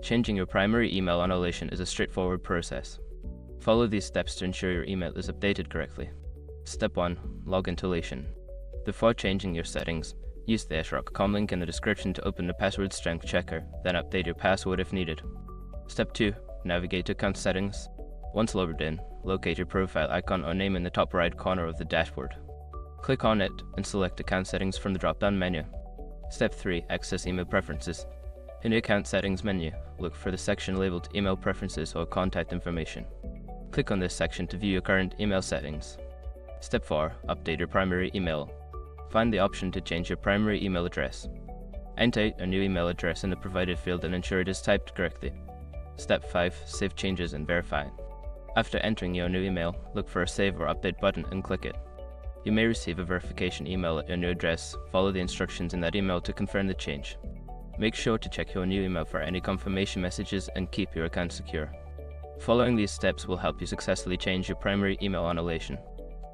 Changing your primary email on Alation is a straightforward process. Follow these steps to ensure your email is updated correctly. Step 1. Log into Alation. Before changing your settings, use the sh.com link in the description to open the password strength checker, then update your password if needed. Step 2. Navigate to account settings. Once logged in, locate your profile icon or name in the top right corner of the dashboard. Click on it and select account settings from the drop-down menu. Step 3. Access email preferences. In the account settings menu, look for the section labeled email preferences or contact information. Click on this section to view your current email settings. Step 4. Update your primary email. Find the option to change your primary email address. Enter a new email address in the provided field and ensure it is typed correctly. Step 5. Save changes and verify. After entering your new email, look for a Save or Update button and click it. You may receive a verification email at your new address. Follow the instructions in that email to confirm the change. Make sure to check your new email for any confirmation messages and keep your account secure. Following these steps will help you successfully change your primary email on Alation.